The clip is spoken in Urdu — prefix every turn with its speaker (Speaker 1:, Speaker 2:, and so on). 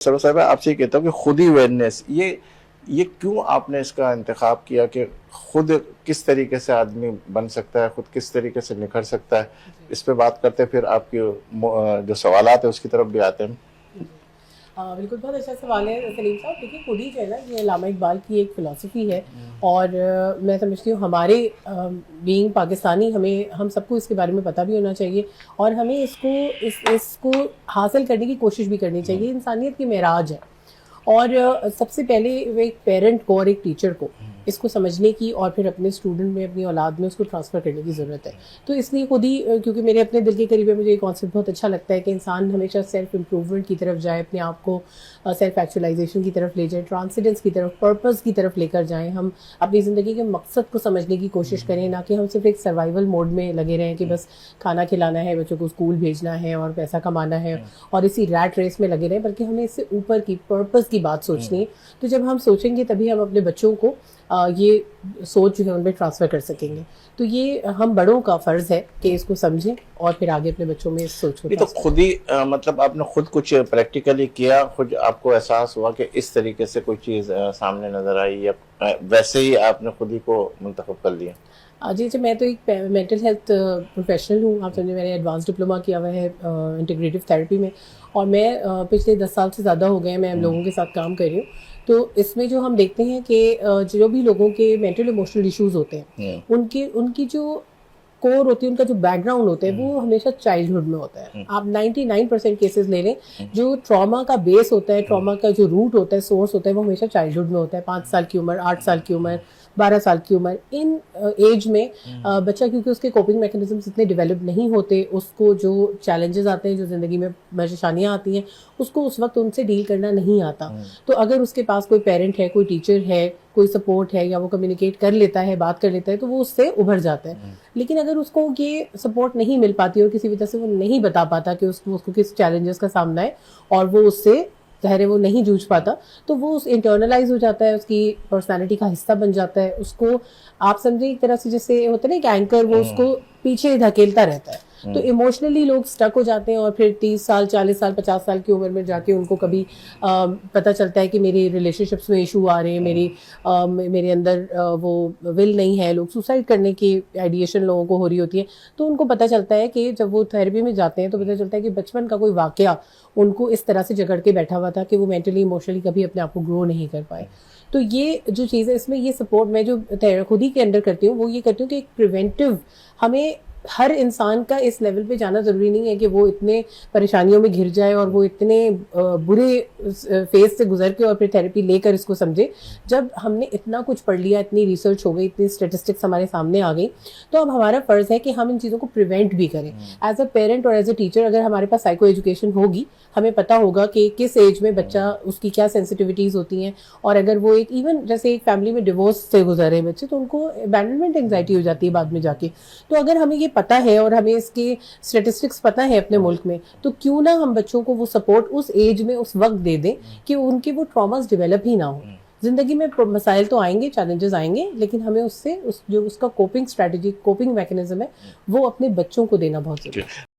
Speaker 1: سر صاحب آپ سے یہ کہتا ہوں کہ خود ہی اویئرنیس یہ کیوں آپ نے اس کا انتخاب کیا کہ خود کس طریقے سے آدمی بن سکتا ہے، خود کس طریقے سے نکھر سکتا ہے، اس پہ بات کرتے پھر آپ کی جو سوالات ہیں اس کی طرف بھی آتے ہیں.
Speaker 2: بالکل بہت اچھا سوال ہے سلیم صاحب. دیکھیے خود ہی جو ہے نا یہ علامہ اقبال کی ایک فلسفی ہے اور میں سمجھتی ہوں ہمارے بینگ پاکستانی ہم سب کو اس کے بارے میں پتہ بھی ہونا چاہیے اور ہمیں اس کو حاصل کرنے کی کوشش بھی کرنی چاہیے. انسانیت کی معراج ہے اور سب سے پہلے ایک پیرنٹ کو اور ایک ٹیچر کو اس کو سمجھنے کی اور پھر اپنے اسٹوڈنٹ میں اپنی اولاد میں اس کو ٹرانسفر کرنے کی ضرورت ہے. تو اس لیے خود ہی کیونکہ میرے اپنے دل کے قریب ہے، مجھے یہ کانسیپٹ بہت اچھا لگتا ہے کہ انسان ہمیشہ سیلف امپروومنٹ کی طرف جائے، اپنے آپ کو سیلف ایکچولائزیشن کی طرف لے جائیں، ٹرانسیڈنس کی طرف، پرپز کی طرف لے کر جائیں. ہم اپنی زندگی کے مقصد کو سمجھنے کی کوشش کریں، نہ کہ ہم صرف ایک سروائیول موڈ میں لگے رہیں کہ بس کھانا کھلانا ہے، بچوں کو اسکول بھیجنا ہے اور پیسہ کمانا ہے اور اسی ریٹ ریس میں لگے رہیں، بلکہ ہمیں اس سے اوپر کی پرپز کی بات سوچنی ہے. تو جب ہم سوچیں گے تبھی ہم اپنے بچوں کو یہ سوچ جو ہے ان میں ٹرانسفر کر سکیں گے. تو یہ ہم بڑوں کا فرض ہے کہ اس کو سمجھیں اور پھر آگے اپنے بچوں میں اس سوچ کو
Speaker 1: یہ تو خود ہی مطلب آپ نے خود کچھ پریکٹیکلی کیا، خود آپ کو احساس ہوا کہ اس طریقے سے کوئی چیز سامنے نظر آئی یا ویسے ہی آپ نے خود ہی کو منتخب کر لیا؟
Speaker 2: جی میں تو ایک مینٹل ہیلتھ پروفیشنل ہوں. آپ سمجھے میں نے ایڈوانس ڈپلوما کیا ہوا ہے انٹیگریٹیو تھراپی میں اور میں پچھلے 10 سال سے زیادہ ہو گئے میں لوگوں کے ساتھ کام کر رہی ہوں. تو اس میں جو ہم دیکھتے ہیں کہ جو بھی لوگوں کے مینٹل ایموشنل ایشوز ہوتے ہیں ان کی جو کور ہوتی ہے، ان کا جو بیک گراؤنڈ ہوتا ہے وہ ہمیشہ چائلڈہڈ میں ہوتا ہے. آپ 99% کیسز لے لیں، جو ٹراما کا بیس ہوتا ہے، ٹراما کا جو روٹ ہوتا ہے، سورس ہوتا ہے، وہ ہمیشہ چائلڈہڈ میں ہوتا ہے. 5 سال کی عمر، 8 سال کی عمر، 12 سال کی عمر. ان ایج میں بچہ کیونکہ اس کے کوپنگ میکینزمز اتنے ڈیولپ نہیں ہوتے، اس کو جو چیلنجز آتے ہیں، جو زندگی میں پریشانیاں آتی ہیں، اس کو اس وقت ان سے ڈیل کرنا نہیں آتا. تو اگر اس کے پاس کوئی پیرنٹ ہے، کوئی ٹیچر ہے، کوئی سپورٹ ہے یا وہ کمیونیکیٹ کر لیتا ہے، بات کر لیتا ہے، تو وہ اس سے ابھر جاتا ہے. لیکن اگر اس کو یہ سپورٹ نہیں مل پاتی اور کسی وجہ سے وہ نہیں بتا پاتا کہ اس کو کس چیلنجز کا سامنا ہے اور وہ اس سے ظاہر ہے وہ نہیں جوجھ پاتا، تو وہ انٹرنلائز ہو جاتا ہے، اس کی پرسنالٹی کا حصہ بن جاتا ہے. اس کو آپ سمجھیں ایک طرح سے جیسے ہوتا ہے نا کہ اینکر، وہ اس کو پیچھے دھکیلتا رہتا ہے. تو ایموشنلی لوگ سٹک ہو جاتے ہیں اور پھر 30 سال، 40 سال، 50 سال کی عمر میں جا کے ان کو کبھی پتہ چلتا ہے کہ میری ریلیشن شپس میں ایشو آ رہے ہیں، میرے اندر وہ ول نہیں ہے. لوگ سوسائڈ کرنے کی آئیڈیشن لوگوں کو ہو رہی ہوتی ہے. تو ان کو پتہ چلتا ہے کہ جب وہ تھراپی میں جاتے ہیں تو پتہ چلتا ہے کہ بچپن کا کوئی واقعہ ان کو اس طرح سے جگڑ کے بیٹھا ہوا تھا کہ وہ مینٹلی ایموشنلی کبھی اپنے آپ کو گرو نہیں کر پائے. تو یہ جو چیز ہے، اس میں یہ سپورٹ میں جو خود ہی کے انڈر کرتی ہوں وہ یہ کرتی ہوں کہ ایک پریونٹیو، ہمیں ہر انسان کا اس لیول پہ جانا ضروری نہیں ہے کہ وہ اتنے پریشانیوں میں گھر جائے اور وہ اتنے برے فیز سے گزر کے اور پھر تھراپی لے کر اس کو سمجھے. جب ہم نے اتنا کچھ پڑھ لیا، اتنی ریسرچ ہو گئی، اتنی اسٹیٹسٹکس ہمارے سامنے آ گئی، تو اب ہمارا فرض ہے کہ ہم ان چیزوں کو پریونٹ بھی کریں. ایز اے پیرنٹ اور ایز اے ٹیچر اگر ہمارے پاس سائیکو ایجوکیشن ہوگی، ہمیں پتہ ہوگا کہ کس ایج میں بچہ، اس کی کیا سینسٹیوٹیز ہوتی ہیں. اور اگر وہ ایک ایون جیسے ایک فیملی میں ڈیورس سے گزر رہے بچے، تو ان کو ابینڈنمنٹ انگزائٹی ہو جاتی ہے بعد میں جا کے. تو اگر ہمیں یہ پتہ ہے اور ہمیں اس کے اسٹیٹسٹکس پتہ ہے اپنے ملک میں، تو کیوں نہ ہم بچوں کو وہ سپورٹ اس ایج میں اس وقت دے دیں کہ ان کے وہ ٹراماز ڈیولپ ہی نہ ہوں. زندگی میں مسائل تو آئیں گے، چیلنجز آئیں گے، لیکن ہمیں اس سے جو اس کا کوپنگ اسٹریٹجی، کوپنگ میکینزم ہے، وہ اپنے بچوں کو دینا بہت ضروری ہے.